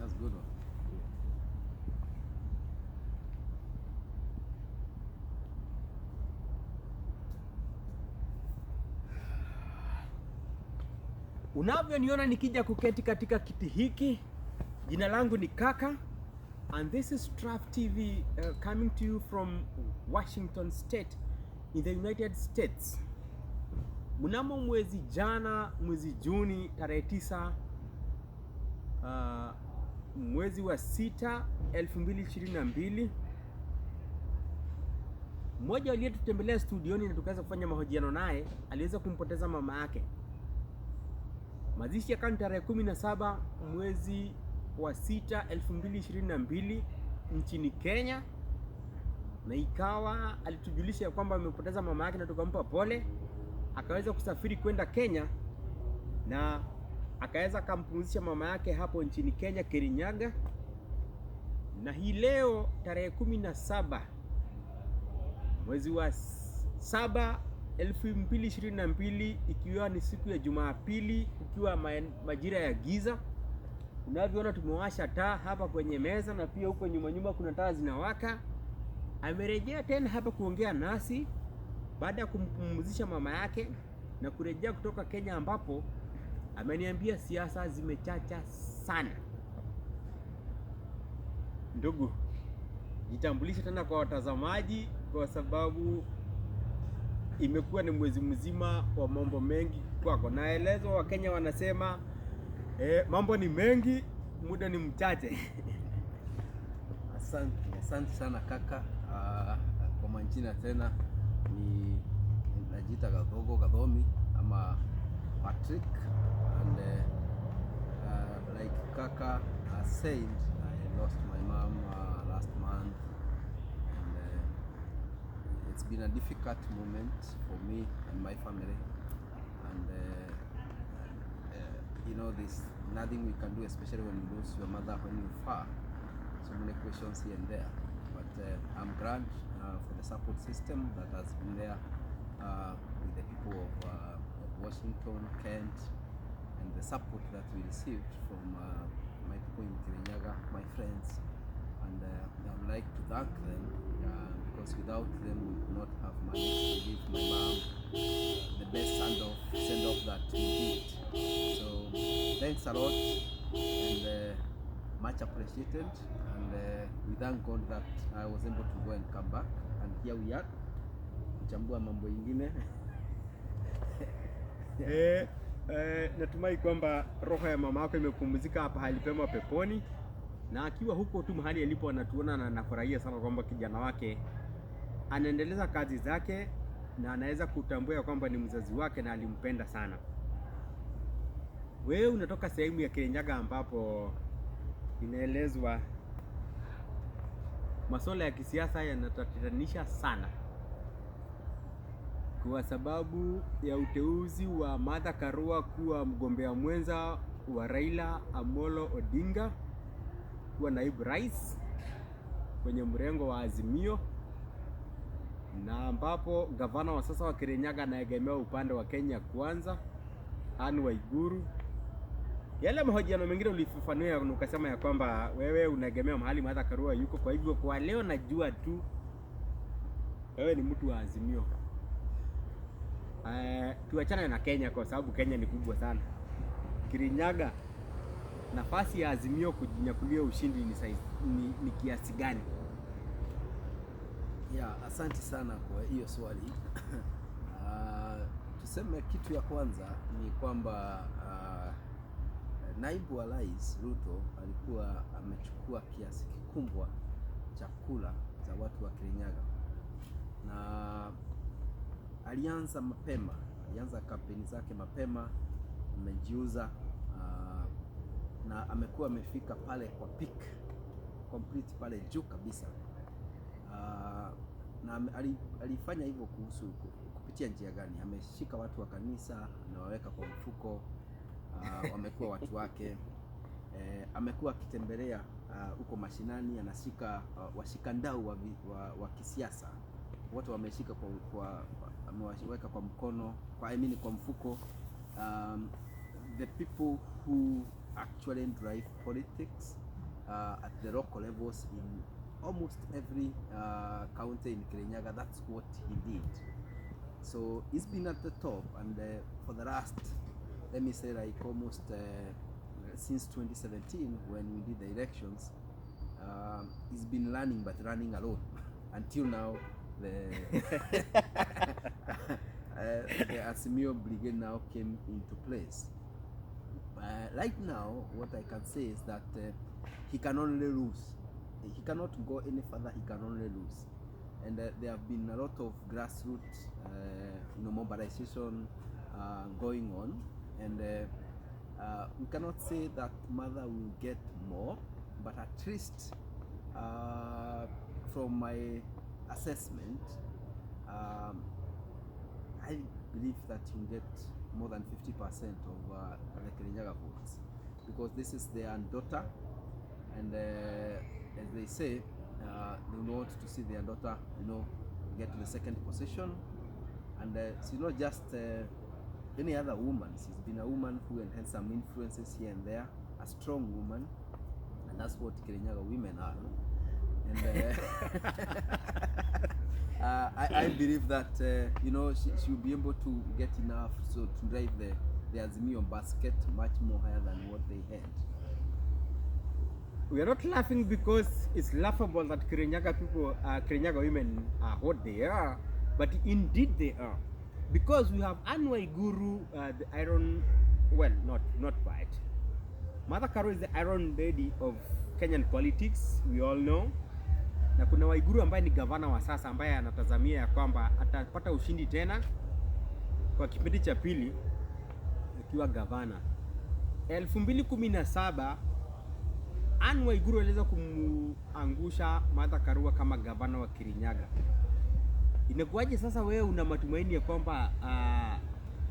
That's good one. Unavyoniona nikija kuketi katika kiti hiki, jina langu ni Kaka, and this is Traf TV coming to you from Washington State in the United States. Mnamo mwezi Juni tarehe 9 mwezi wa 6 2022, mmoja aliyetutembelea studioni na tukaweza kufanya mahojiano naye aliweza kumpoteza mama yake. Mazishi yakawa tarehe 17 mwezi wa 6 2022 nchini Kenya, na ikawa alitujulisha kwamba amepoteza mama yake na tukampa pole. Akaweza kusafiri kwenda Kenya na akaweza kumpumzisha mama yake hapo nchini Kenya, Kirinyaga. Na hii leo tarehe 17 mwezi wa 7 2022, ikiwa ni siku ya Jumapili, ukiwa majira ya giza. Unavyoona tumewasha taa hapa kwenye meza, na pia huko nyuma kuna taa zinawaka. Amerejea tena hapa kuongea nasi baada ya kumpumzisha mama yake na kurejea kutoka Kenya, ambapo ameniambia siasa zimechacha sana. Ndugu, jitambulishe tena kwa watazamaji, kwa sababu imekuwa ni mwezi mzima wa mambo mengi kwako. Naelezwa Wakenya wanasema mambo ni mengi, muda ni mchache. Asante sana Kaka. Kwa majina tena ni najiita Gathomi ama Patrick, and like Kaka said, I lost my mom last month, and it's been a difficult moment for me and my family, and you know, there's nothing we can do, especially when you lose your mother when you're far. So many questions here and there, but I'm glad for the support system that has been there with the people of Washington, Kent, and the support that we received from my people in Kirinyaga, my friends, and I would like to thank them because without them we could not have managed to give my mom the best send-off that we did. So thanks a lot, and much appreciated, and we thank God that I was able to go and come back, and here we are kuchambua mambo ingine. Natumai kwamba roho ya mama yako imepumzika hapa hali pema peponi, na akiwa huko tu mahali alipo anatuona, na nafurahia sana kwamba kijana wake anaendeleza kazi zake na anaweza kutambua kwamba ni mzazi wake na alimpenda sana. Wewe unatoka sehemu ya Kirinyaga ambapo inaelezwa masuala ya kisiasa yanatatanisha sana kwa sababu ya uteuzi wa Martha Karua kuwa mgombea mwenza wa Raila Amolo Odinga kuwa naibu rais kwenye mrengo wa Azimio, na ambapo gavana wa sasa wa Kirinyaga anaegemea upande wa Kenya Kwanza, Anne Waiguru. Yale mahojiano mengine ulifafanua ukasema ya kwamba wewe unaegemea mahali Martha Karua yuko, kwa hivyo kwa leo najua tu wewe ni mtu wa Azimio. Tuachane na Kenya kwa sababu Kenya ni kubwa sana. Kirinyaga, nafasi ya Azimio kujinyakulia ushindi ni kiasi gani? Asante sana kwa hiyo swali. Tuseme kitu ya kwanza ni kwamba naibu wa rais Ruto alikuwa amechukua kiasi kikubwa cha kula za watu wa Kirinyaga, na alianza kampeni zake mapema, amejiuza, na amekuwa amefika pale kwa peak complete pale juu kabisa, na alifanya hivyo kupitia njia gani? Ameshika watu wa kanisa, amewaweka kwa mfuko, wamekuwa watu wake. Amekuwa akitembelea huko mashinani, anashika washikandau wa kisiasa wote, wameshika ameweka kwa mkono, kwa mfuko. The people who actually drive politics at the local levels in almost every county in Kirinyaga. That's what he did. So he's been at the top, and for the last, let me say, like almost since 2017 when we did the elections, he's been running, but running alone until now. The Azimio brigade now came into place. Right now, what I can say is that he can only lose. He cannot go any further. He can only lose. And there have been a lot of grassroots, mobilization going on, and we cannot say that Mother will get more, but at least from my assessment, I believe that you get more than 50% of the Kirinyaga votes, because this is their daughter, and as they say, they want to see their daughter, get to the second position. And she's not just any other woman. She's been a woman who had some influences here and there, a strong woman, and that's what Kirinyaga women are. And I believe that she will be able to get enough so to drive the Azimio basket much more higher than what they had. We are not laughing because it's laughable that Kirinyaga people, Kirinyaga women are what they are, but indeed they are. Because we have Anne Waiguru, the iron, well, not quite. Martha Karua is the iron lady of Kenyan politics, we all know. Na kuna Waiguru ambaye ni gavana wa sasa ambaye anatazamia ya kwamba atapata ushindi tena kwa kipindi cha pili akiwa gavana. 2017 Anne Waiguru aliweza kumuangusha Martha Karua kama gavana wa Kirinyaga. Inakuwaje sasa wewe una matumaini ya kwamba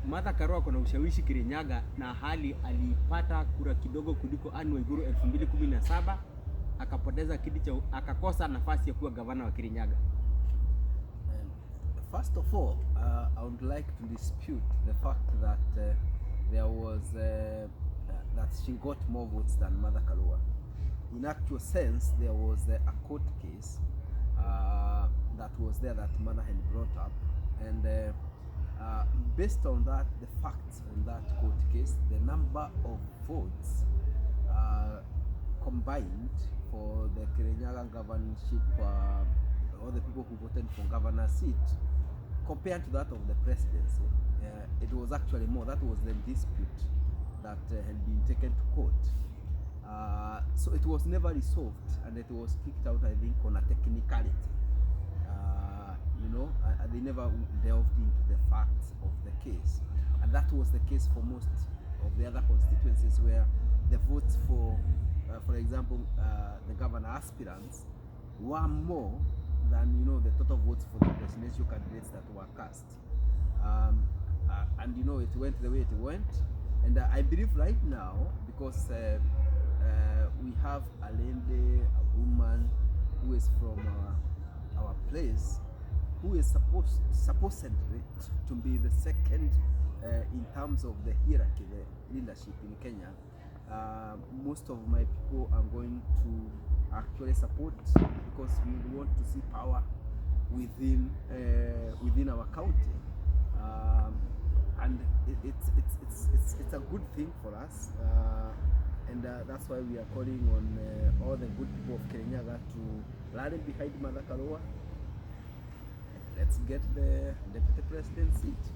Martha Karua kuna ushawishi Kirinyaga, na hali alipata kura kidogo kuliko Anne Waiguru 2017, akapoteza kiti cha, akakosa nafasi ya kuwa gavana wa Kirinyaga? First of all, I would like to dispute the fact that there was that she got more votes than Martha Karua. In actual sense, there was a court case that was there that Mother had brought up, and based on that, the facts on that court case, the number of votes combined for the Kirinyaga governorship, all the people who voted for governor seat, compared to that of the presidency, it was actually more. That was the dispute that had been taken to court. So it was never resolved, and it was kicked out, I think, on a technicality. They never delved into the facts of the case, and that was the case for most of the other constituencies, where the votes for example, the governor aspirants were more than the total votes for the presidential candidates that were cast. And it went the way it went, and I believe right now, because we have a lady, a woman who is from our place, who is supposedly to be the second in terms of the hierarchy, the leadership in Kenya. Most of my people are going to actually support, because we want to see power within our county, and it's a good thing for us, and that's why we are calling on all the good people of Kirinyaga to rally behind Martha Karua. Let's get the deputy president seat.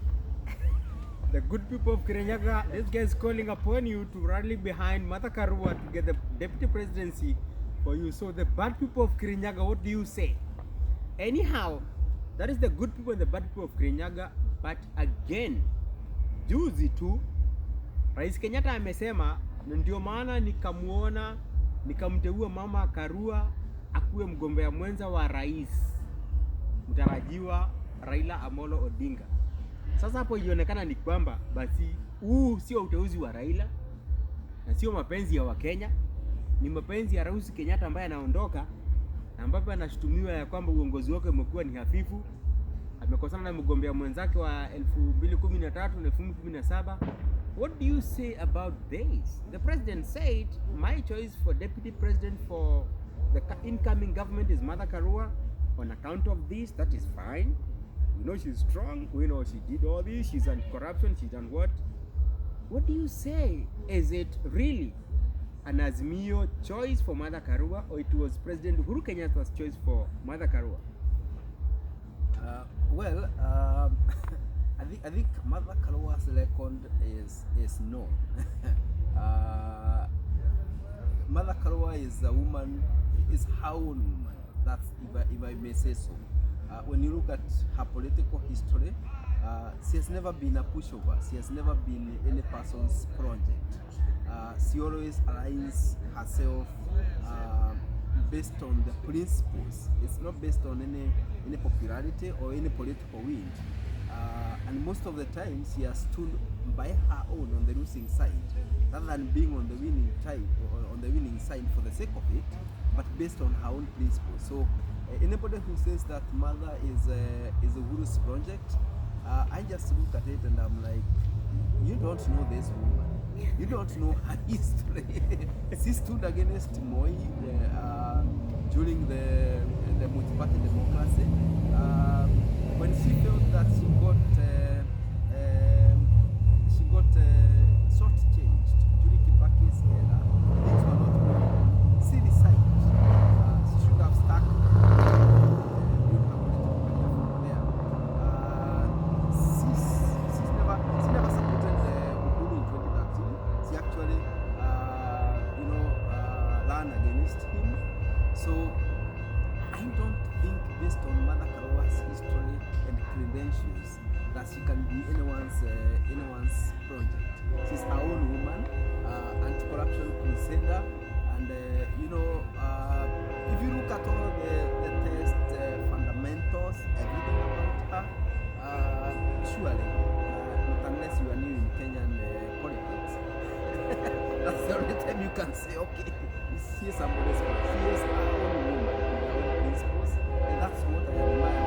The good people of Kirinyaga, this guy is calling upon you to rally behind Martha Karua to get the deputy presidency for you. So the bad people of Kirinyaga, what do you say? Anyhow, that is the good people and the bad people of Kirinyaga. But again, juzi tu Rais Kenyatta amesema, ndio maana nikamteua Mama Karua akuwe mgombea mwenza wa rais mtarajiwa Raila Amolo Odinga. Sasa hapo ilionekana ni kwamba basi huu sio uteuzi wa Raila na sio mapenzi ya Wakenya, ni mapenzi ya Rais Kenyatta ambaye anaondoka, na ambapo anashutumiwa ya kwamba uongozi wake umekuwa ni hafifu, amekosana na mgombea mwenzake wa 2013 na 2017. What do you say about this? The president said my choice for deputy president for the incoming government is Martha Karua. On account of this, that is fine. We know she's strong. We know she did all this. She's done corruption. She's done what? What do you say? Is it really an Azimio choice for Martha Karua, or it was President Uhuru Kenyatta's choice for Martha Karua? Well, I think Martha Karua's record is known. Martha Karua is a woman, is her own woman. That's if I may say so. When you look at her political history, she has never been a pushover. She has never been any person's project. She always aligns herself based on the principles. It's not based on any popularity or any political wind. And most of the time, she has stood by her own on the losing side, rather than being on the winning side or on the winning side for the sake of it, but based on her own principles. So anybody who says that Mother is a Uhuru's project, I just look at it and I'm like, you don't know this woman. You don't know her history. She stood against Moi during the multi-party democracy. When she felt that she got short-changed during Kibaki's era, things were not good. She decided she should have stuck doing her political career from there. She never supported Uhuru in 2013. She actually, ran against him. So I don't think, based on Martha Karua's history and credentials, that she can be anyone's project. She's her own woman, anti-corruption crusader, and if you look at all the test fundamentals, everything about her, surely, not unless you are new in Kenyan politics, that's the only time you can say, okay, she is somebody's wife. She is her own woman with her own principles, and that's what I admire.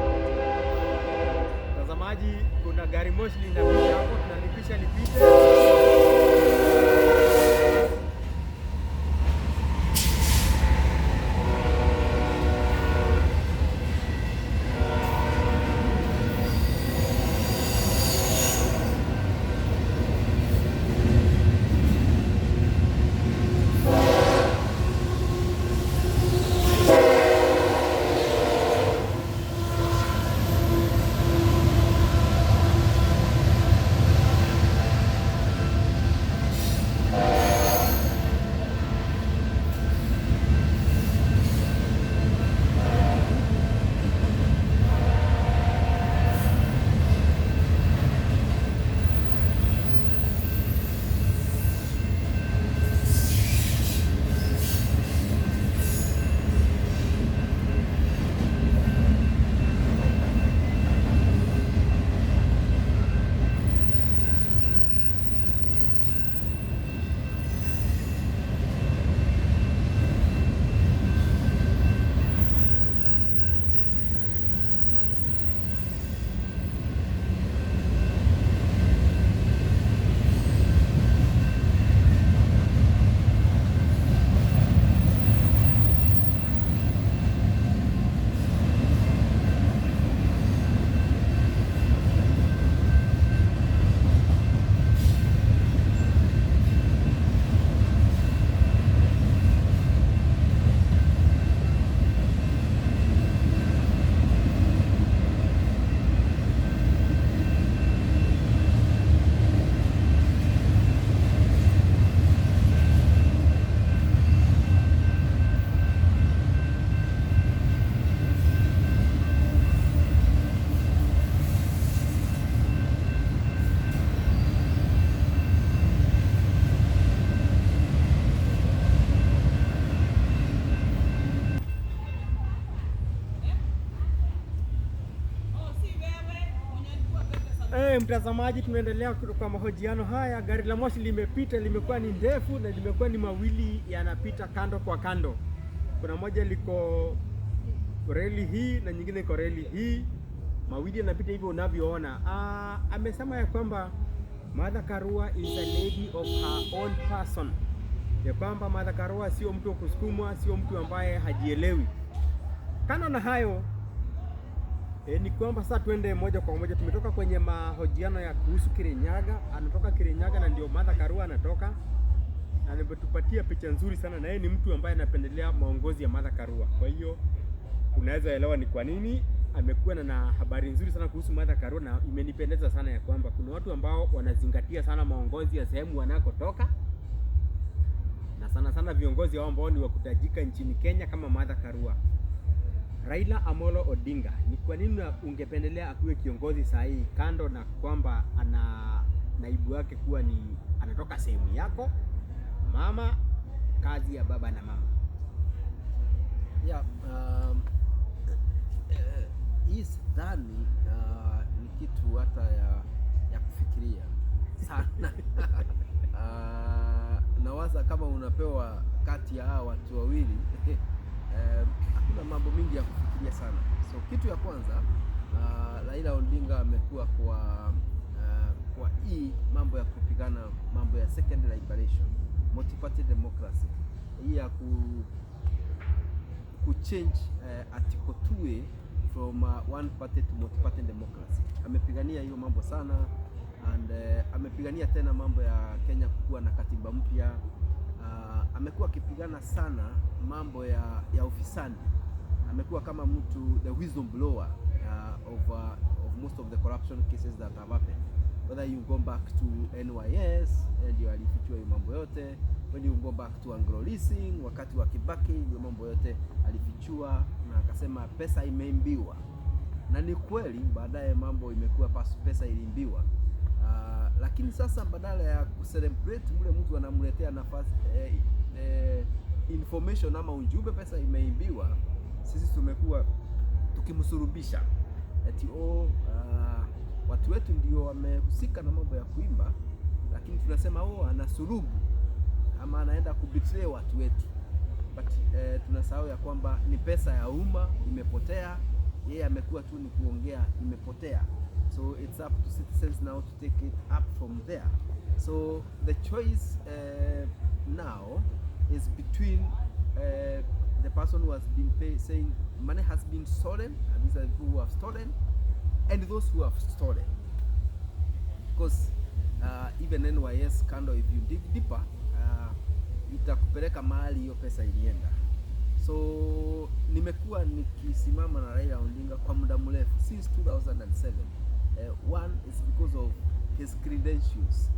Mtazamaji, kuna gari moshi linapita hapo, tunalipisha lipite. Mtazamaji, tunaendelea kwa mahojiano haya. Gari la moshi limepita, limekuwa ni ndefu na limekuwa ni mawili yanapita kando kwa kando. Kuna moja liko reli hii na nyingine iko reli hii. mawili yanapita hivyo unavyoona. Amesema ya kwamba Martha Karua is a lady of her own person, ya kwamba Martha Karua sio mtu wa kusukumwa, sio mtu ambaye hajielewi. Kando na hayo ni kwamba sasa tuende moja kwa moja, tumetoka kwenye mahojiano ya kuhusu Kirinyaga, anatoka Kirinyaga na ndio Martha Karua anatoka, na nimetupatia picha nzuri sana, na yeye ni mtu ambaye anapendelea maongozi ya Martha Karua. Kwa hiyo unaweza elewa ni kwa nini amekuwa na habari nzuri sana kuhusu Martha Karua, na imenipendeza sana ya kwamba kuna watu ambao wanazingatia sana maongozi ya sehemu wanakotoka, na sana sana viongozi hao ambao ni wakutajika nchini Kenya kama Martha Karua. Raila Amolo Odinga, ni kwa nini ungependelea akuwe kiongozi sahihi, kando na kwamba ana naibu wake kuwa ni anatoka sehemu yako mama, kazi ya baba na mama? Yeah, hii sidhani ni kitu hata ya kufikiria sana. Nawaza kama unapewa kati ya hawa watu wawili hakuna mambo mingi ya kufikiria sana. So kitu ya kwanza, Raila Odinga amekuwa kwa hii mambo ya kupigana mambo ya second liberation, multi-party democracy, hii ya change article 2 from one party to multi-party democracy. Amepigania hiyo mambo sana, and amepigania tena mambo ya Kenya kuwa na katiba mpya. Amekuwa akipigana sana mambo ya ufisadi. Amekuwa kama mtu the wisdom blower of most of the corruption cases that have happened. Whether you go back to NYS ndio alifichua hiyo mambo yote, when you go back to Anglo leasing wakati wa Kibaki hiyo mambo yote alifichua, na akasema pesa imeimbiwa, na ni kweli baadaye mambo imekuwa pesa ilimbiwa. Lakini sasa badala ya kucelebrate ule mtu anamletea nafasi information ama ujumbe pesa imeimbiwa, sisi tumekuwa tukimsurubisha eti watu wetu ndio wamehusika na mambo ya kuimba, lakini tunasema anasurubu ama anaenda kubetray watu wetu. But tunasahau ya kwamba ni pesa ya umma imepotea, yeye amekuwa tu ni kuongea imepotea. So it's up to citizens now to take it up from there. So the choice now is between the person who has been saying money has been stolen, and these are people who have stolen, and those who have stolen. Because even NYS kando, if you dig deeper, itakupeleka mahali hiyo pesa ilienda. So nimekuwa nikisimama na Raila Odinga kwa muda mrefu since 2007. One is because of his credentials.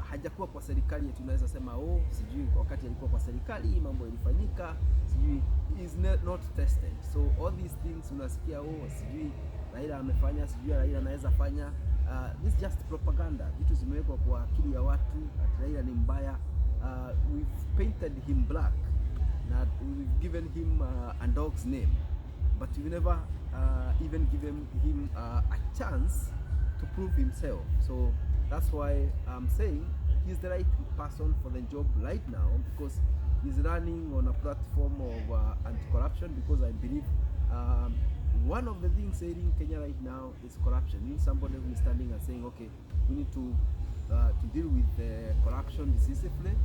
Hajakuwa kwa serikali tunaweza sema sijui wakati alikuwa kwa serikali hii mambo ilifanyika, sijui is not tested. So all these things unasikia sijui Raila amefanya, sijui Raila anaweza fanya, this just propaganda. Vitu zimewekwa kwa akili ya watu ati Raila ni mbaya. We've painted him black, na we've given him a dog's name, but we never even given him a chance to prove himself. So that's why I'm saying he's the right person for the job right now, because he's running on a platform of anti-corruption, because I believe one of the things said in Kenya right now is corruption. You need somebody who is standing and saying, okay, we need to deal with corruption decisively.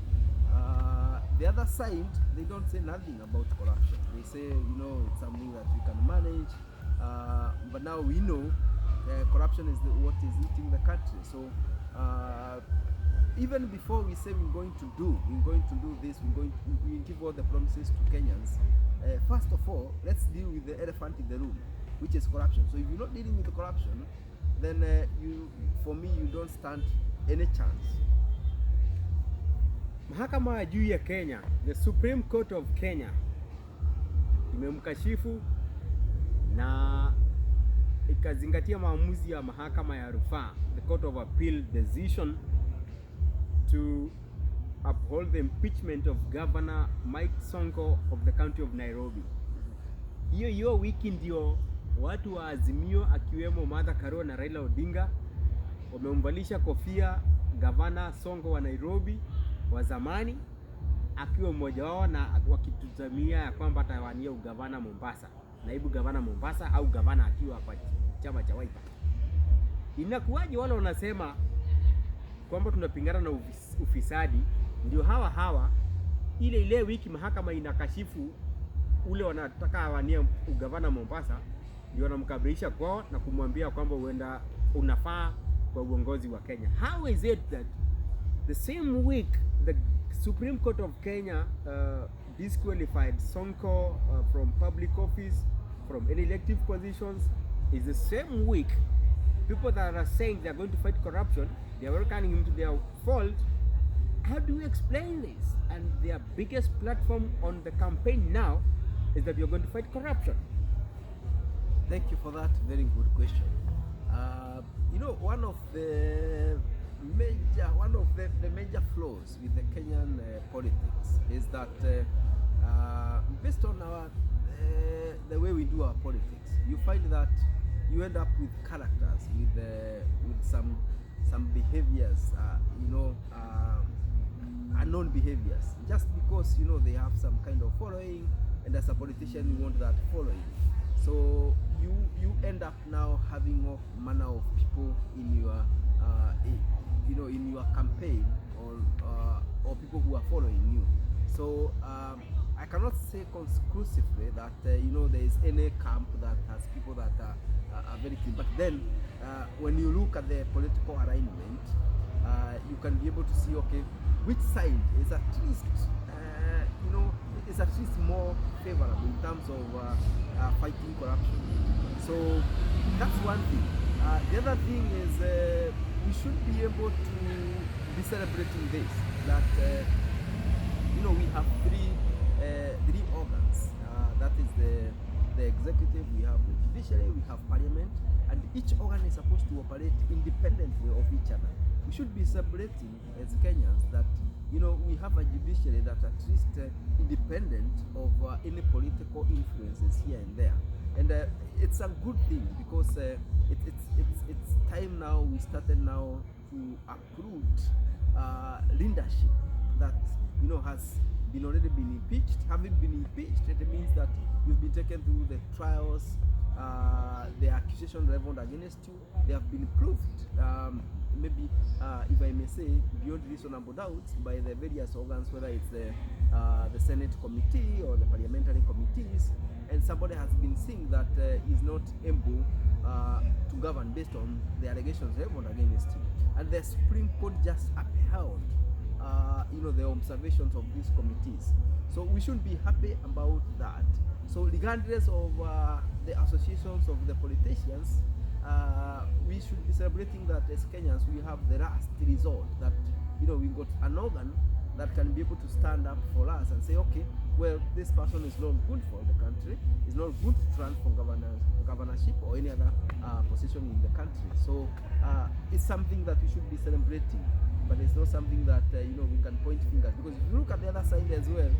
The other side, they don't say nothing about corruption. They say, it's something that we can manage. But now we know corruption is what is eating the country. So even before we say we're going to do this, we give all the promises to Kenyans. First of all, let's deal with the elephant in the room, which is corruption. So if you're not dealing with the corruption, then for me, you don't stand any chance. Mahakama ya juu ya Kenya, the Supreme Court of Kenya, imemkashifu na ikazingatia maamuzi ya mahakama ya rufaa, the Court of Appeal decision to uphold the impeachment of Governor Mike Sonko of the County of Nairobi. Hiyo wiki ndio watu wa Azimio akiwemo Martha Karua na Raila Odinga wamemvalisha kofia Gavana Sonko wa Nairobi wa zamani, akiwa mmoja wao, na wakituzamia ya kwamba atawania ugavana Mombasa, naibu gavana Mombasa, au gavana akiwa hapa chama cha Wiper. Inakuwaje wale wanasema kwamba tunapingana na ufisadi, ndio hawa ile wiki mahakama inakashifu ule wanataka awanie ugavana Mombasa, ndio wanamkabirisha kwao na kumwambia kwamba huenda unafaa kwa uongozi wa Kenya. How is it that the same week the Supreme Court of Kenya disqualified Sonko from public office, from any elective positions, is the same week people that are saying they are going to fight corruption, they are welcoming him to their fold? How do you explain this? And their biggest platform on the campaign now is that you're going to fight corruption. Thank you for that very good question. One of the major flaws with the Kenyan politics is that based on our the way we do our politics, you find that you end up with characters with some behaviors, unknown behaviors, just because they have some kind of following, and as a politician you want that following. So you end up now having all manner of people in your in your campaign, or people who are following you. So I cannot say conclusively that there is any camp that has people that are very keen. But then when you look at the political alignment, you can be able to see, okay, which side is at least more favorable in terms of fighting corruption. So that's one thing. The other thing is we should be able to be celebrating this, that we have three organs. That is the executive, we have the judiciary, we have parliament, and each organ is supposed to operate independently of each other. We should be celebrating as Kenyans that we have a judiciary that at least independent of any political influences here and there, and it's a good thing, because it's time now. We started now to uproot leadership that has already been impeached. Having been impeached, it means that you've been taken through the trials, the accusation leveled against you, they have been proved, maybe if I may say, beyond reasonable doubt by the various organs, whether it's the Senate committee or the parliamentary committees, and somebody has been seen that is not able to govern based on the allegations leveled against him, and the Supreme Court just upheld the observations of these committees. So we should be happy about that. So regardless of the associations of the politicians, we should be celebrating that as Kenyans we have the last result, that we got an organ that can be able to stand up for us and say, okay, well, this person is not good for the country, is not good to run for governorship or any other position in the country. So it's something that we should be celebrating, but it's not something that we can point fingers, because if you look at the other side as well,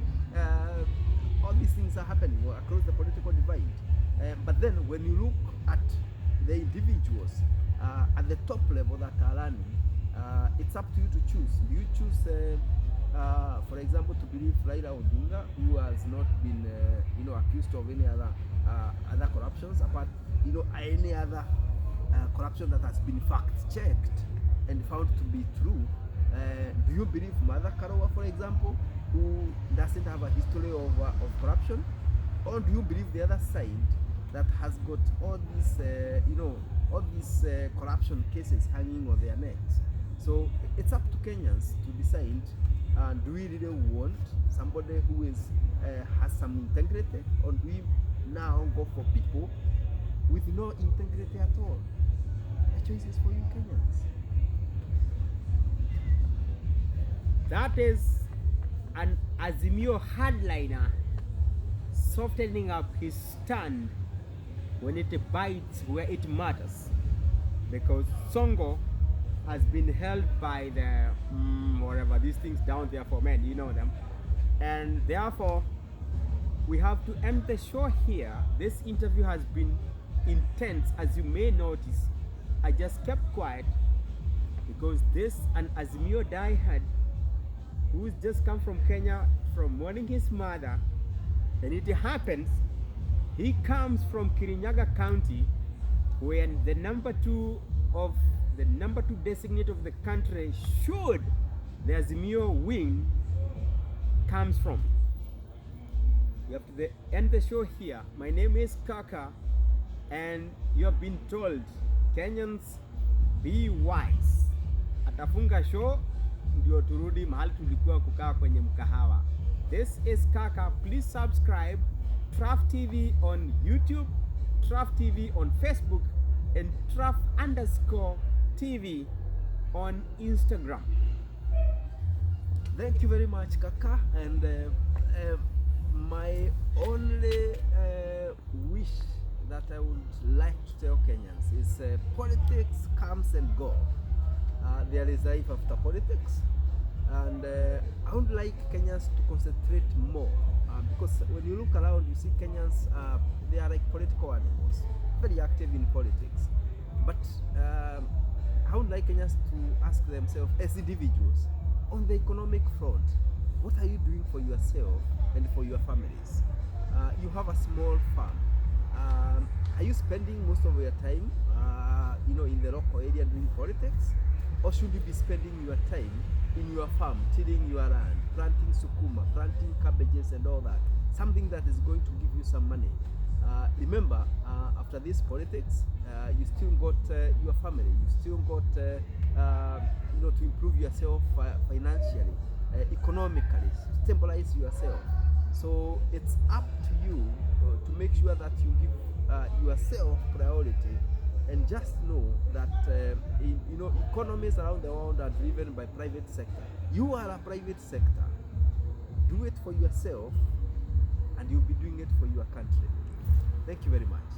all these things are happening across the political divide. But then when you look at the individuals at the top level that are running, it's up to you to choose. Do you choose, for example, to believe Raila Odinga, who has not been accused of any other corruptions, apart any other corruption that has been fact-checked and found to be true? Do you believe Mother Karawa, for example, who doesn't have a history of corruption? Or do you believe the other side that has got all these corruption cases hanging on their necks? So it's up to Kenyans to decide, do we really want somebody who has some integrity, or do we now go for people with no integrity at all? The choice is for you, Kenyans. That is an Azimio hardliner softening up his stand when it bites where it matters, because Sonko has been held by the whatever these things down there for men, them, and therefore we have to end the show here. This interview has been intense, as you may notice. I just kept quiet because this an Azimio diehard who's just come from Kenya from mourning his mother, and it happens he comes from Kirinyaga County when the number two designate of the country, should the Azimio win, comes from. You have to end the show here. My name is Kaka, and you have been told, Kenyans, be wise. Atafunga show ndio turudi mahali tulikuwa kukaa kwenye mkahawa. This is Kaka. Please subscribe Traf TV on YouTube, Traf TV on Facebook, and Traf_TV on Instagram. Thank you very much, Kaka. And my only wish that I would like to tell Kenyans is politics comes and go. There is life after politics, and I would like Kenyans to concentrate more, because when you look around, you see Kenyans, they are like political animals, very active in politics. But I would like Kenyans to ask themselves as individuals, on the economic front, what are you doing for yourself and for your families? You have a small farm. Are you spending most of your time in the local area doing politics? Or should you be spending your time in your farm, tilling your land, planting sukuma, planting cabbages and all that? Something that is going to give you some money. Remember, after this politics, you still got your family, you still got to improve yourself financially, economically, stabilize yourself. So it's up to you to make sure that you give yourself priority, and just know that economies around the world are driven by private sector. You are a private sector. Do it for yourself, and you'll be doing it for your country. Thank you very much.